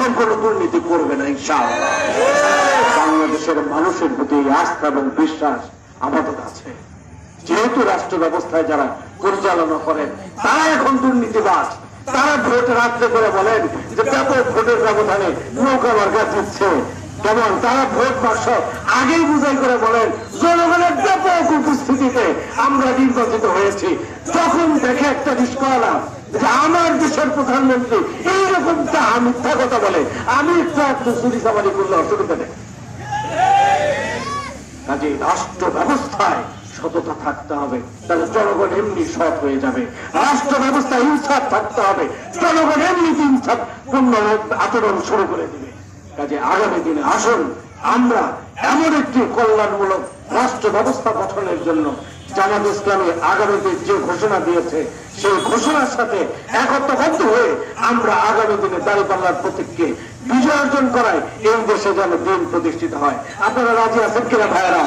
তখন কোনো দুর্নীতি করবে না ইনশাআল্লাহ। বাংলাদেশের মানুষের প্রতি আস্থা এবং বিশ্বাস আমাদের আছে। যেহেতু রাষ্ট্র ব্যবস্থায় যারা পরিচালনা করেন তারা এখন দুর্নীতিবাজ, তারা ভোট রাত্রে করে বলেন যে ব্যাপক ভোটের ব্যবধানে নৌকা মার্কা জিতছে। কেমন তারা ভোট বাক্স আগেই বুঝাই করে বলেন জনগণের ব্যাপক উপস্থিতিতে আমরা নির্বাচিত হয়েছি। তখন দেখে একটা রিস্কওয়ালা যে আমার দেশের প্রধানমন্ত্রী এইরকম মিথ্যা কথা বলে, আমি একটু চুরি চামারি করলে অসুবিধা নেই। কাজে রাষ্ট্র ব্যবস্থায় সততা থাকতে হবে, তাহলে জনগণ এমনি সৎ হয়ে যাবে। রাষ্ট্র ব্যবস্থায় ইনসাফ থাকতে হবে, জনগণ এমনি ইনসাফ পূর্ণ আচরণ শুরু করে দিবে। কাজে আগামী দিনে আসুন আমরা এমন একটি কল্যাণমূলক রাষ্ট্র ব্যবস্থা গঠনের জন্য জামাত ইসলামী আগামীতে যে ঘোষণা দিয়েছে সেই ঘোষণার সাথে একত্রবদ্ধ হয়ে আমরা আগামী দিনে দাঁড়িপাল্লার প্রতীককে বিজয় অর্জন করাই এই দেশে যেন দিন প্রতিষ্ঠিত হয়। আপনারা রাজি আছেন কিনা ভাইয়েরা?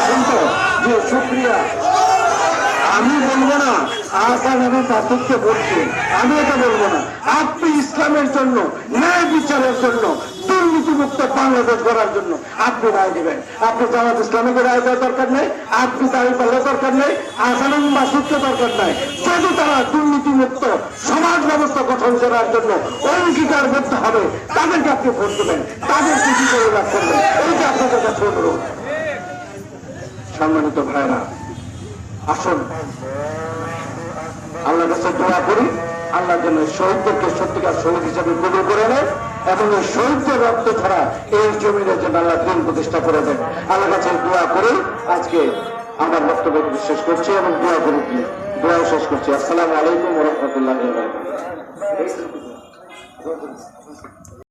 শুনতো যে শুক্রিয়া আমি বলবো না, আসান আমি তাদেরকে বলছি, আমি এটা বলবো না। আপনি ইসলামের জন্য, ন্যায় বিচারের জন্য, দুর্নীতিমুক্ত বাংলাদেশ গড়ার জন্য আপনি রায় দেবেন। আপনি জামাত ইসলামীকে রায় দেওয়ার দরকার নেই, আপনি দাঁড়িপাল্লার দরকার নেই, আসান মাসুদকে দরকার নাই। যদি তারা দুর্নীতিমুক্ত সমাজ ব্যবস্থা গঠন করার জন্য অঙ্গীকারবদ্ধ হবে তাদেরকে আপনি ভোট দেবেন, তাদেরকে কি করে রাখবেন, এইটা আপনাদের কাছে অনুরোধ। সম্মানিত ভাইরা, আসুন আল্লাহর কাছে দোয়া করি আল্লাহ যেন শহীদদেরকে সত্যিকার শহীদ হিসেবে কবুল করে নেয় এবং এই শহীদদের রক্ত ছাড়া এই জমিনে যেন আল্লাহ দিন প্রতিষ্ঠা করে দেন। আল্লাহর কাছে দোয়া করে আজকে আমার বক্তব্য শেষ করছি এবং দোয়া করে দোয়া শেষ করছি। আসসালামু আলাইকুম ওয়া রাহমাতুল্লাহি ওয়া বারাকাতুহু।